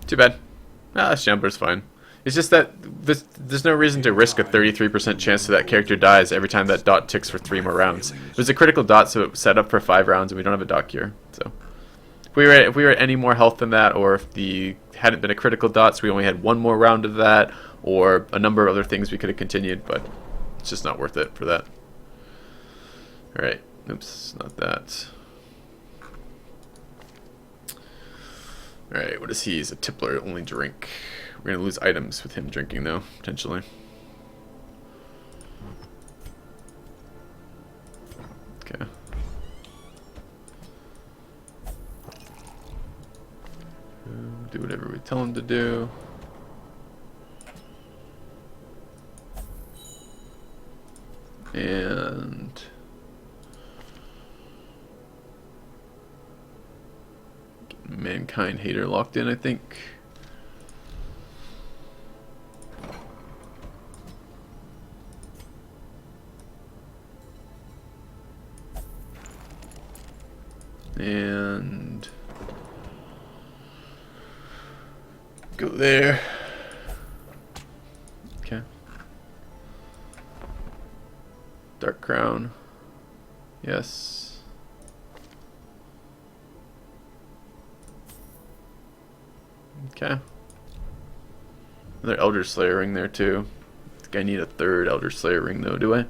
Too bad. Ah, Shambler's fine. It's just that there's no reason to risk a 33% chance that that character dies every time that dot ticks for 3 more rounds. It was a critical dot, so it was set up for 5 rounds, and we don't have a dot cure. So if we were at any more health than that, or if the hadn't been a critical dot, so we only had 1 more round of that, or a number of other things, we could have continued, but it's just not worth it for that. All right. Oops, not that. All right. What is he? He's a tippler, only drink. We're gonna lose items with him drinking, though, potentially. Okay. Do whatever we tell him to do. And get Mankind Hater locked in, I think. And go there. Okay. Dark Crown. Yes. Okay. Another Elder Slayer ring there too. I think I need a 3rd Elder Slayer ring though, do I?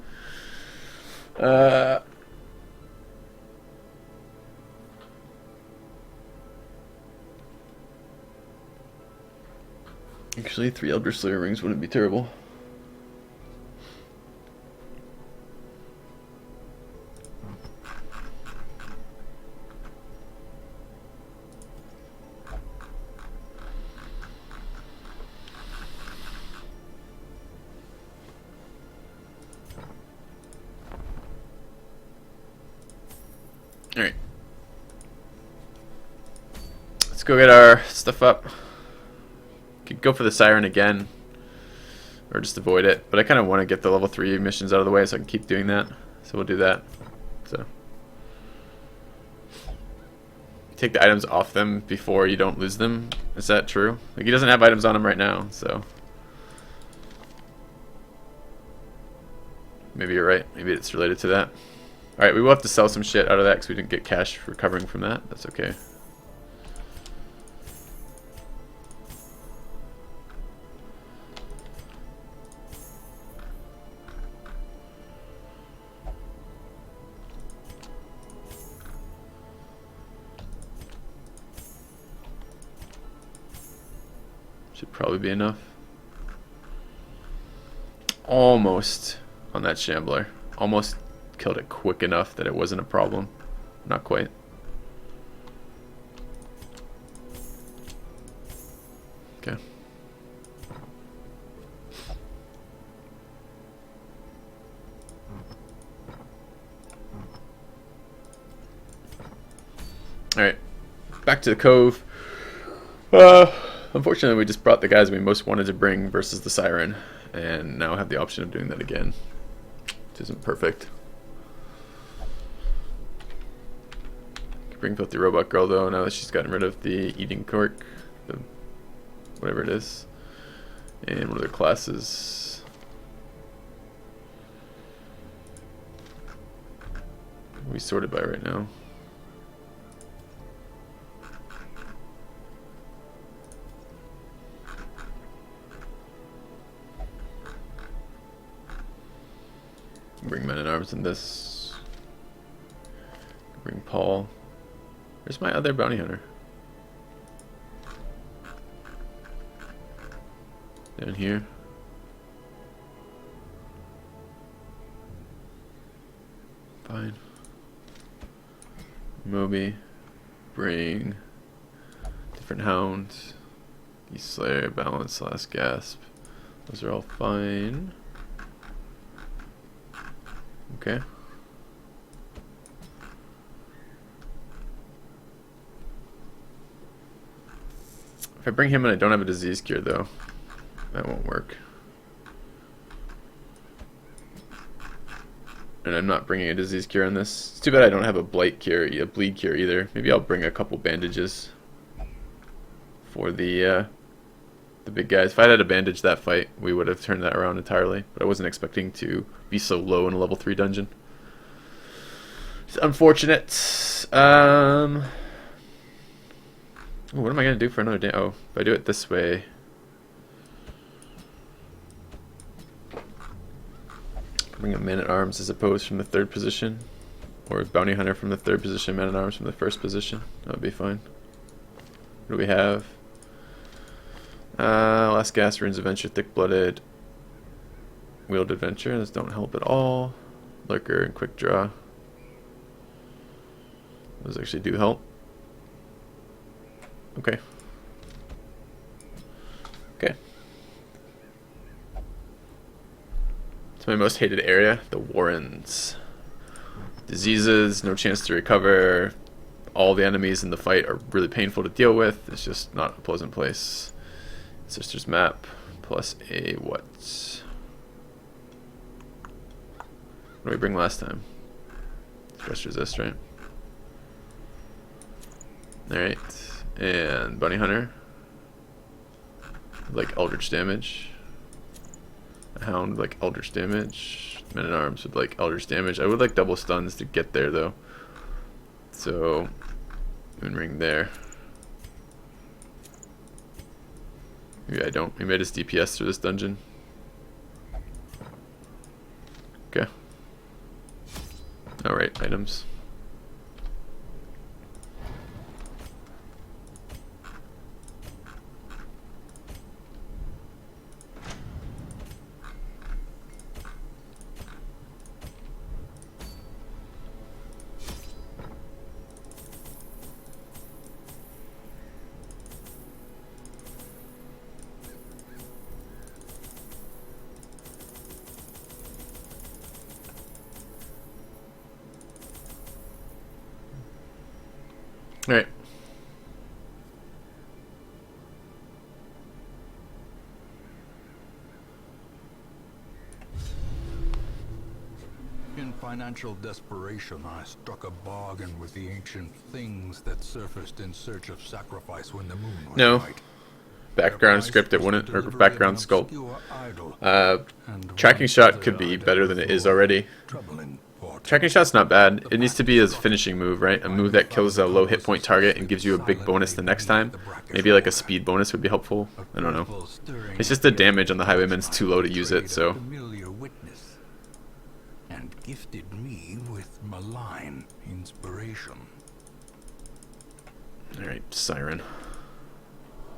Actually, 3 Elder Slayer rings wouldn't be terrible. Alright. Let's go get our stuff up. Could go for the Siren again, or just avoid it, but I kind of want to get the level 3 missions out of the way so I can keep doing that, so we'll do that. So take the items off them before you don't lose them. Is that true? Like, he doesn't have items on him right now, so maybe you're right. Maybe it's related to that. Alright, we will have to sell some shit out of that because we didn't get cash recovering from that. That's okay. Should probably be enough. Almost on that Shambler. Almost killed it quick enough that it wasn't a problem. Not quite. Okay. Alright. Back to the cove. Unfortunately, we just brought the guys we most wanted to bring versus the Siren, and now have the option of doing that again, which isn't perfect. Bring FilthyRobot Girl though, now that she's gotten rid of the eating quirk, the whatever it is, and what other classes? What are we sorted by right now? Bring Men at Arms in this. Bring Paul. Where's my other bounty hunter? Down here. Fine. Moby. Bring. Different hounds. East Slayer, Balance, Last Gasp. Those are all fine. Okay. If I bring him and I don't have a disease cure though, that won't work. And I'm not bringing a disease cure on this. It's too bad I don't have a blight cure, a bleed cure either. Maybe I'll bring a couple bandages for the big guys. If I had a bandage that fight, we would have turned that around entirely. But I wasn't expecting to be so low in a level 3 dungeon. It's unfortunate. Ooh, what am I gonna do for another day? Oh, if I do it this way. Bring a man-at-arms as opposed from the 3rd position. Or bounty hunter from the 3rd position, man-at-arms from the 1st position. That would be fine. What do we have? Last Gas, Runes Adventure, Thick-Blooded, Wheeled Adventure. Those don't help at all. Lurker and Quick Draw. Those actually do help. Okay. Okay. It's my most hated area, the Warrens. Diseases, no chance to recover. All the enemies in the fight are really painful to deal with. It's just not a pleasant place. Sister's map plus a what? What did we bring last time? Stress resist, right? Alright. And Bunny Hunter. Like Eldritch damage. A Hound like Eldritch damage. Men at Arms with like Eldritch damage. I would like double stuns to get there though. So Moonring there. Maybe I don't. Maybe I just DPS through this dungeon. Okay. Alright, items. Alright. In financial desperation, I struck a bargain with the ancient things that surfaced in search of sacrifice when the moon was No. bright. Background script it wouldn't, or background sculpt. Tracking shot could be better than it is already. Tracking shot's not bad. It needs to be a finishing move, right? A move that kills a low hit point target and gives you a big bonus the next time. Maybe like a speed bonus would be helpful. I don't know. It's just the damage on the Highwayman's too low to use it, so. And gifted me with malign inspiration. Alright, Siren.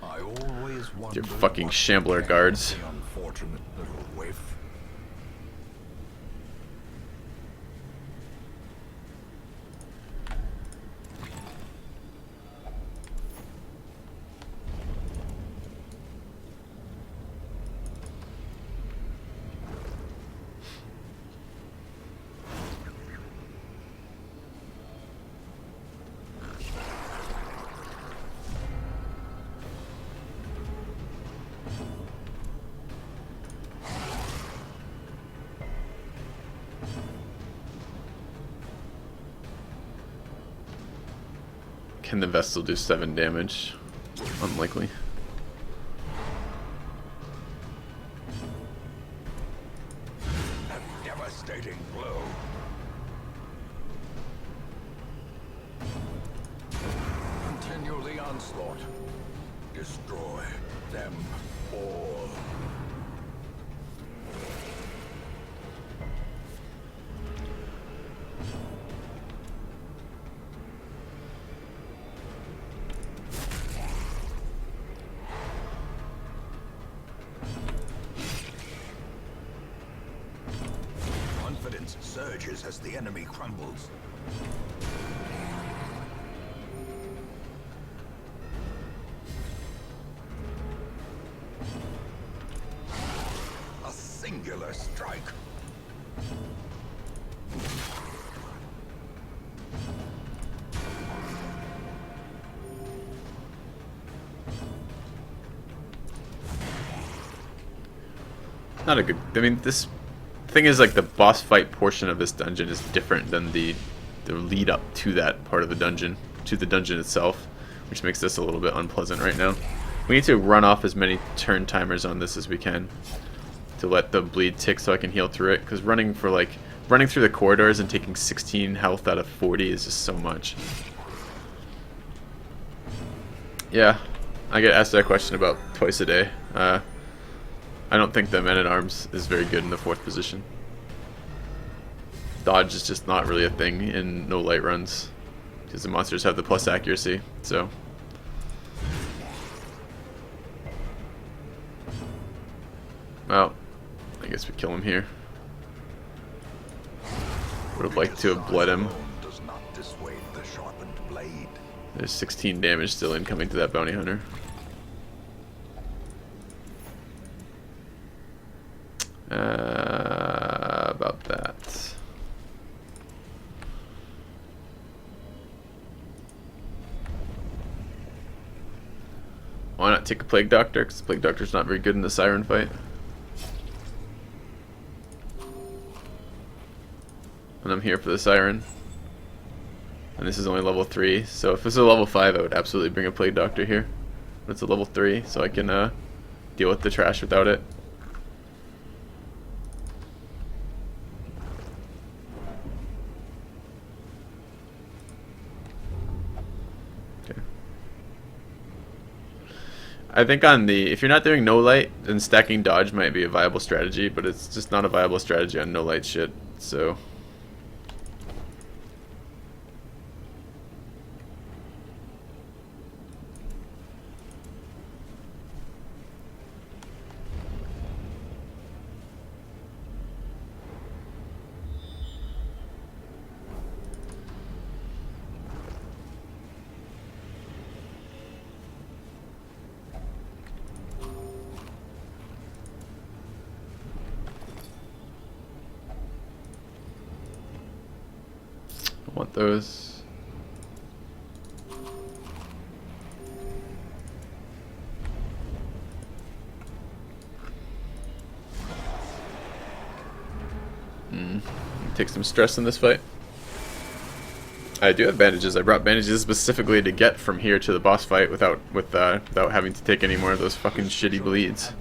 I always Your fucking Shambler guards. the unfortunate little waif. Can the Vestal do 7 damage? Unlikely. A devastating blow. Continue the onslaught. Destroy them all. Confidence surges as the enemy crumbles. A singular strike. Not a good. I mean, this thing is like the boss fight portion of this dungeon is different than the lead up to that part of the dungeon, to the dungeon itself, which makes this a little bit unpleasant right now. We need to run off as many turn timers on this as we can to let the bleed tick so I can heal through it, because running through the corridors and taking 16 health out of 40 is just so much. Yeah, I get asked that question about twice a day. I don't think the Man-at-Arms is very good in the 4th position. Dodge is just not really a thing in no light runs, because the monsters have the plus accuracy, so... Well, I guess we kill him here. Would have liked to have bled him. There's 16 damage still incoming to that bounty hunter. About that. Why not take a Plague Doctor? Because the Plague Doctor's not very good in the Siren fight. And I'm here for the Siren. And this is only level 3, so if this is a level 5, I would absolutely bring a Plague Doctor here. But it's a level 3, so I can deal with the trash without it. Okay. I think if you're not doing no light, then stacking dodge might be a viable strategy, but it's just not a viable strategy on no light shit, so... want those. Take some stress in this fight. I do have bandages. I brought bandages specifically to get from here to the boss fight without having to take any more of those fucking shitty bleeds.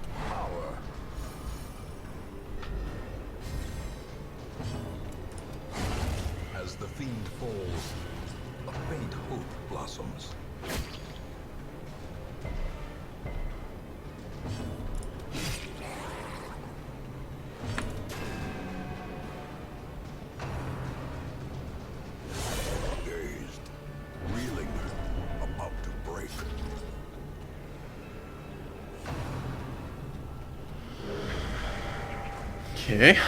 Okay.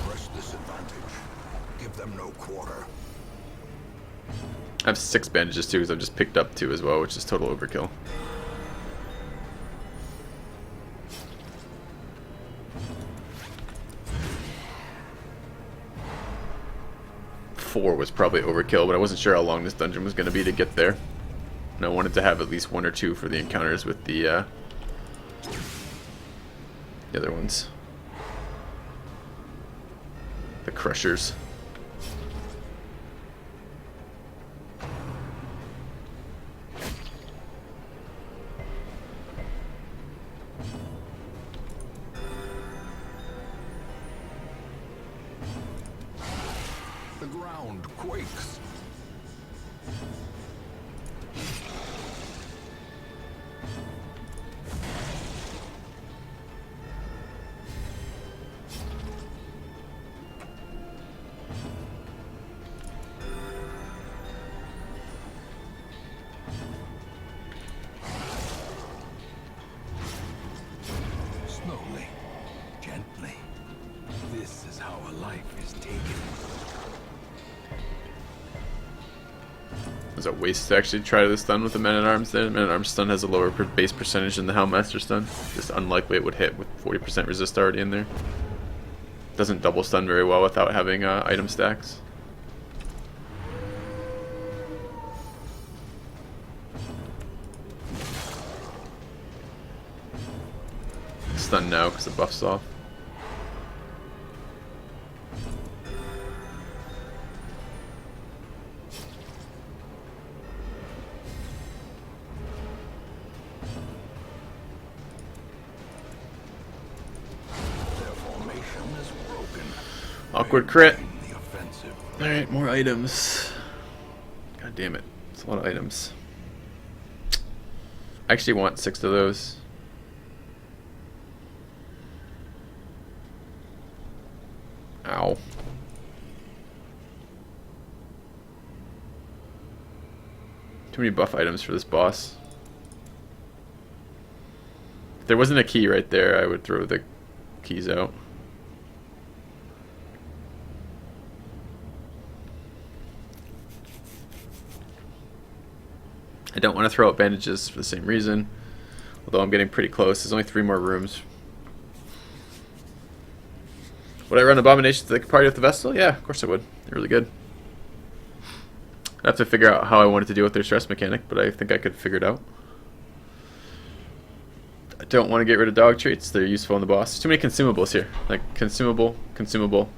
Press this advantage. Give them no quarter. I have 6 bandages too, because I've just picked up 2 as well, which is total overkill. Four was probably overkill, but I wasn't sure how long this dungeon was going to be to get there. And I wanted to have at least 1 or 2 for the encounters with the other ones. The Crushers. The ground quakes. Slowly, gently. This is how a life is taken. It was a waste to actually try to stun with the Man-at-Arms there. The Man-at-Arms stun has a lower base percentage than the Houndmaster stun. Just unlikely it would hit with 40% resist already in there. Doesn't double stun very well without having item stacks. Stun now because the buff's off. Awkward crit. The offensive. Alright, more items. God damn it. It's a lot of items. I actually want 6 of those. Ow. Too many buff items for this boss. If there wasn't a key right there, I would throw the keys out. I don't want to throw out bandages for the same reason. Although I'm getting pretty close. There's only 3 more rooms. Would I run Abomination to the party with the Vestal? Yeah, of course I would. They're really good. I'd have to figure out how I wanted to deal with their stress mechanic, but I think I could figure it out. I don't want to get rid of dog treats. They're useful in the boss. There's too many consumables here. Like consumable, consumable,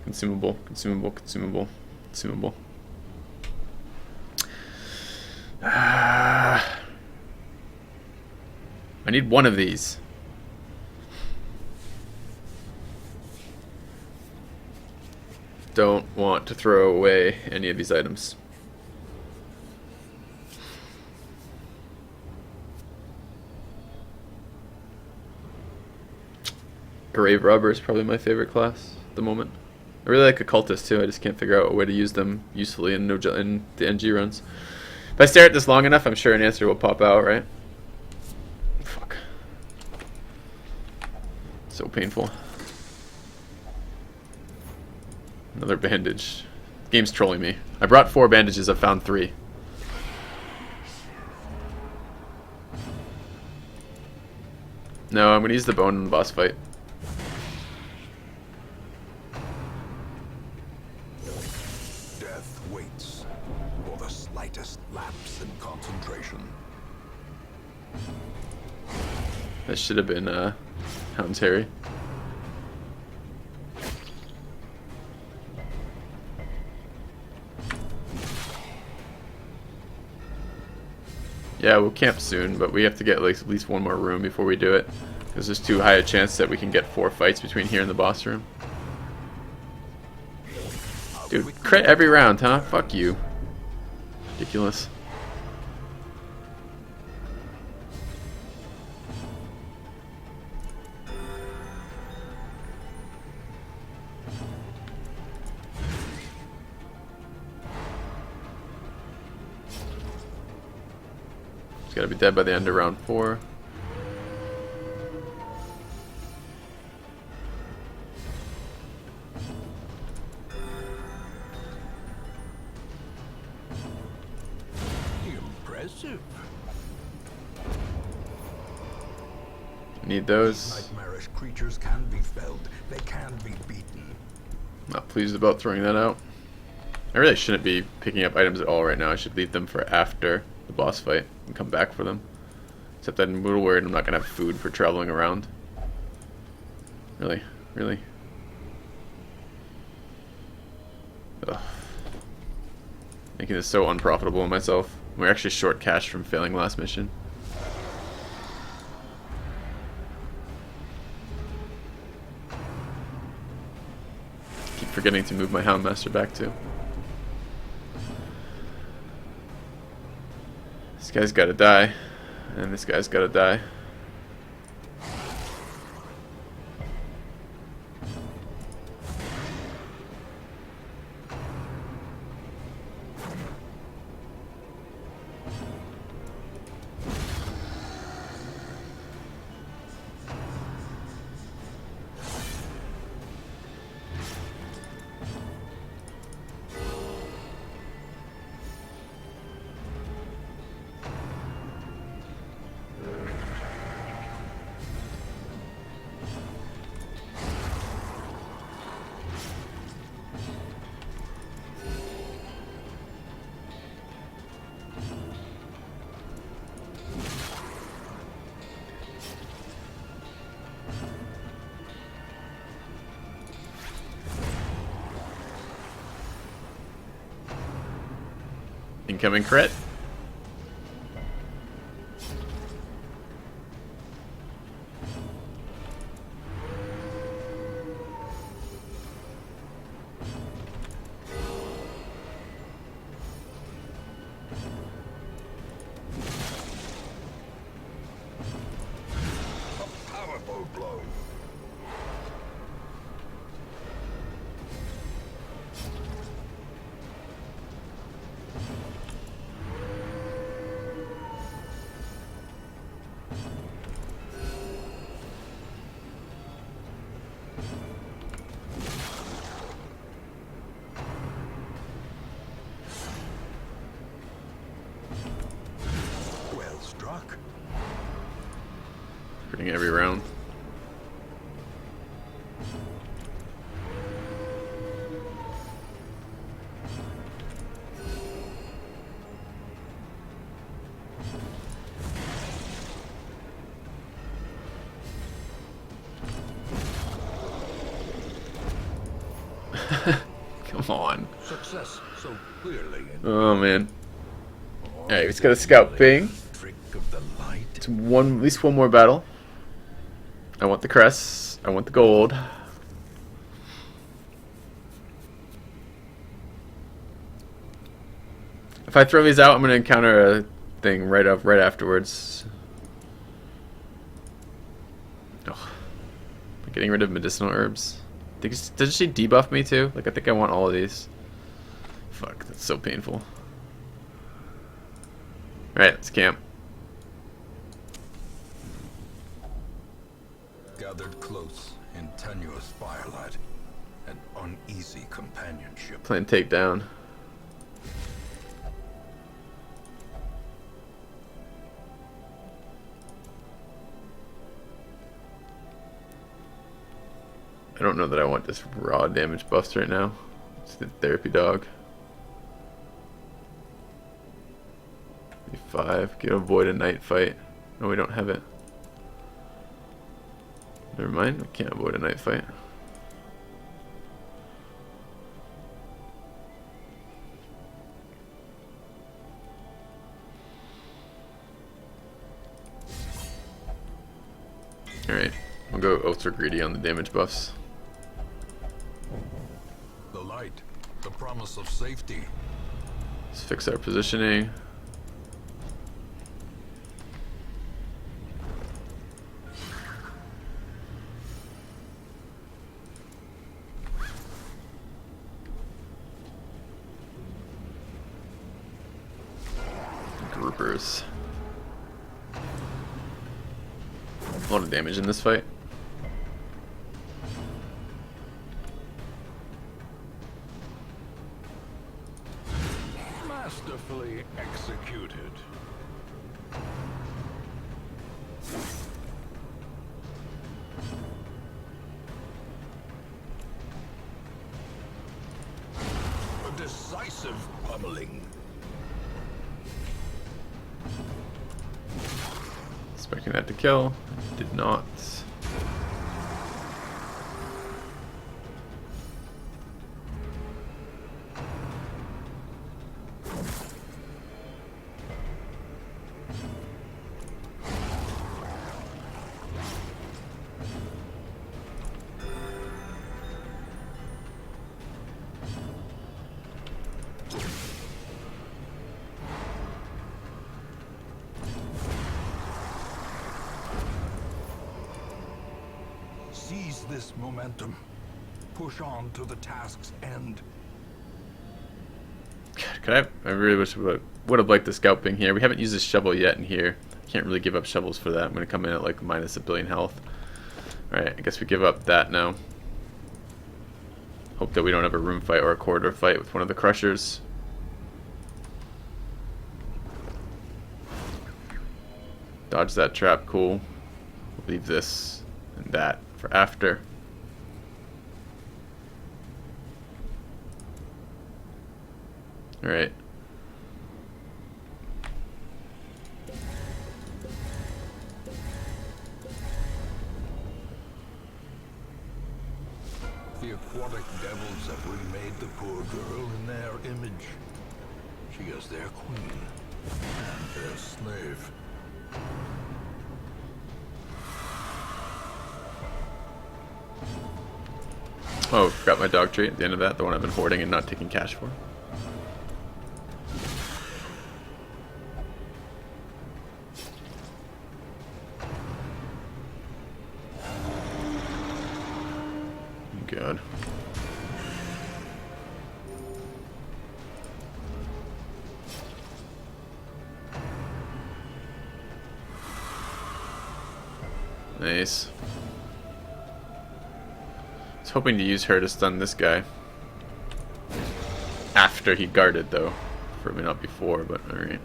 consumable, consumable, consumable, consumable. I need one of these. Don't want to throw away any of these items. Grave Robber is probably my favorite class at the moment. I really like Occultist too. I just can't figure out a way to use them usefully in the NG runs. If I stare at this long enough, I'm sure an answer will pop out, right? Fuck. So painful. Another bandage. The game's trolling me. I brought 4 bandages, I've found 3. No, I'm gonna use the bone in the boss fight. Death waits for the slightest lapse in concentration. That should have been Hound's Harry. Yeah, we'll camp soon, but we have to get like at least 1 more room before we do it. Because there's too high a chance that we can get 4 fights between here and the boss room. Dude, crit every round, huh? Fuck you. Ridiculous. He's gotta be dead by the end of round 4. Impressive. Need those. Nightmarish creatures can be felled. They can be beaten. Not pleased about throwing that out. I really shouldn't be picking up items at all right now. I should leave them for after the boss fight and come back for them. Except I'm a little worried I'm not going to have food for traveling around. Really? Really? Ugh. Making this so unprofitable in myself. We're actually short cash from failing last mission. Keep forgetting to move my Houndmaster back too. This guy's gotta die. And this guy's gotta die. Incoming crit. luck. Hitting every round. Come on. Success so clearly. Oh man. Alright, he's got a scout ping. Trick of the light. It's one, at least one more battle. I want the crests. I want the gold. If I throw these out, I'm gonna encounter a thing right afterwards. Oh, getting rid of medicinal herbs. Does she debuff me too? Like, I think I want all of these. Fuck, that's so painful. Alright, let's camp. Gathered close in tenuous firelight, an uneasy companionship. Playing takedown. I don't know that I want this raw damage buffs right now. It's the therapy dog. 5. Can avoid a night fight. No, we don't have it. Never mind. We can't avoid a night fight. Alright. We'll go ultra greedy on the damage buffs. The light, the promise of safety. Let's fix our positioning. Groupers. A lot of damage in this fight. Masterfully executed. A decisive pummeling. Expecting that to kill. Did not. Seize this momentum. Push on to the task's end. Could I really wish we would have liked the scout ping here. We haven't used this shovel yet in here. Can't really give up shovels for that. I'm going to come in at like minus a billion health. Alright, I guess we give up that now. Hope that we don't have a room fight or a corridor fight with one of the crushers. Dodge that trap, cool. We'll leave this and that for after. Alright. The aquatic devils have remade the poor girl in their image. She is their queen and their slave. Oh, forgot my dog treat at the end of that, the one I've been hoarding and not taking cash for. God. Nice. I was hoping to use her to stun this guy. After he guarded, though. Probably not before, but alright.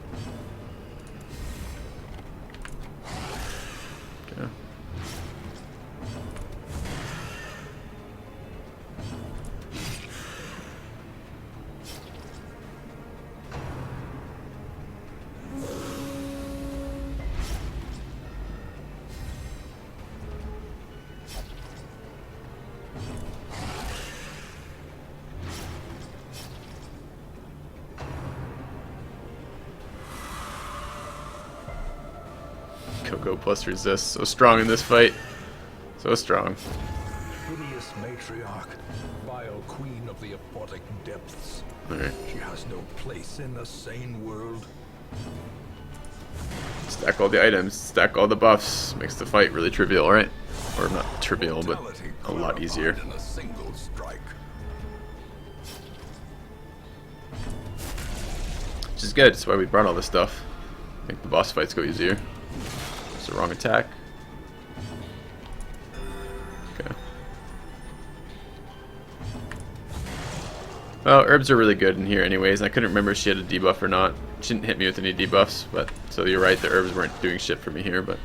Okay. Coco plus resist. So strong in this fight. So strong. Hideous matriarch, vile queen of the aquatic depths. Alright. She has no place in the sane world. Stack all the items, stack all the buffs. Makes the fight really trivial, right? Or not trivial, but Mortality a lot easier. clarified in a single strike. Which is good, that's why we brought all this stuff. Make the boss fights go easier. It's the wrong attack. Okay. Well, herbs are really good in here anyways. I couldn't remember if she had a debuff or not. She didn't hit me with any debuffs, but so you're right, the herbs weren't doing shit for me here, but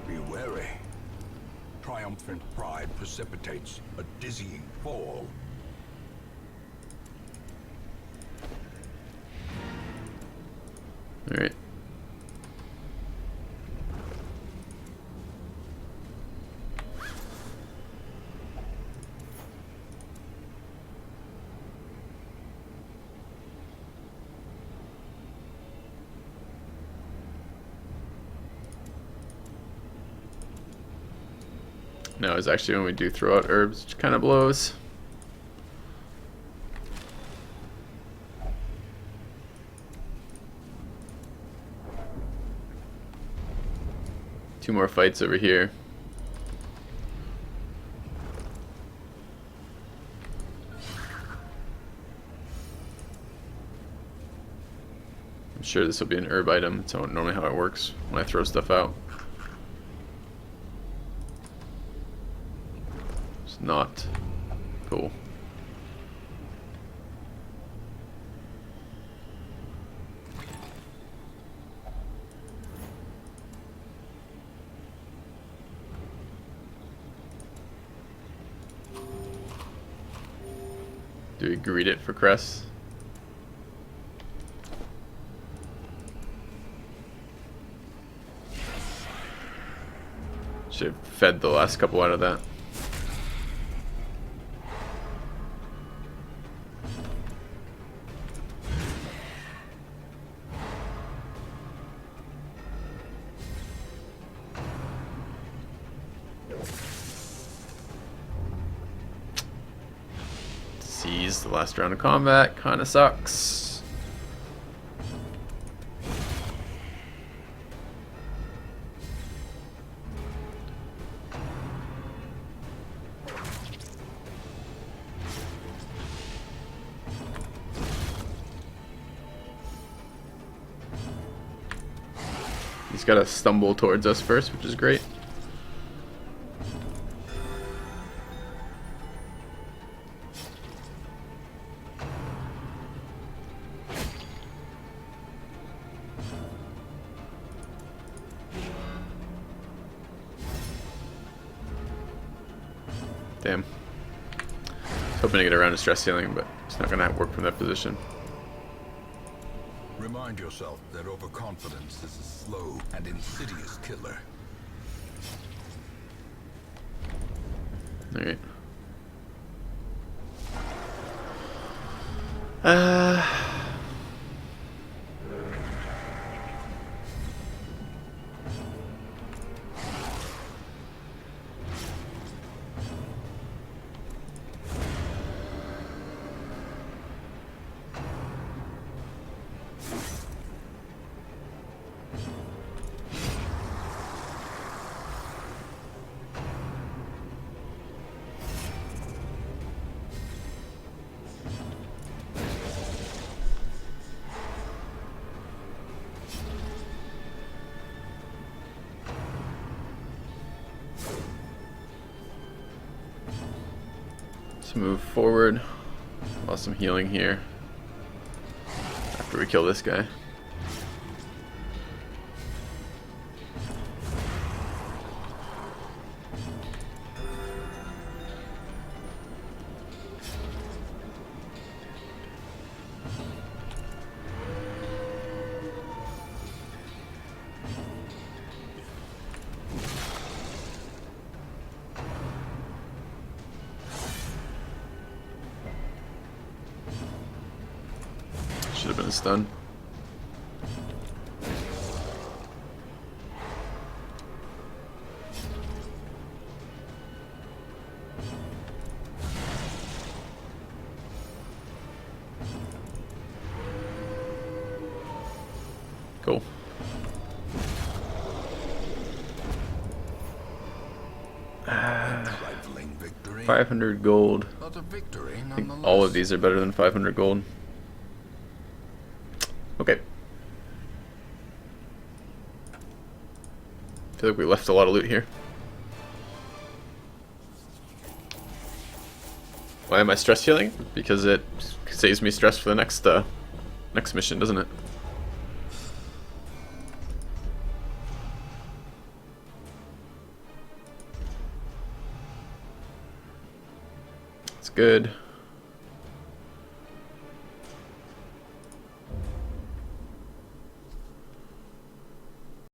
Be wary. Triumphant pride precipitates a dizzying fall. alright. No, it's actually when we do throw out herbs, which kind of blows. Two more fights over here. I'm sure this will be an herb item. That's normally how it works when I throw stuff out. It's not cool. Do we greet it for Cress? Should have fed the last couple out of that. Seize the last round of combat, kinda sucks. He's gotta stumble towards us first, which is great. Damn. I was hoping to get around to stress healing, but it's not gonna work from that position. Remind yourself that overconfidence is a slow and insidious killer. Alright. Let's move forward. While some healing here. After we kill this guy. Should have been a stun. Cool. Trifling victory, 500 gold. but a victory I think nonetheless. all of these are better than 500 gold. Okay. I feel like we left a lot of loot here. Why am I stress healing? Because it saves me stress for the next mission, doesn't it? It's good.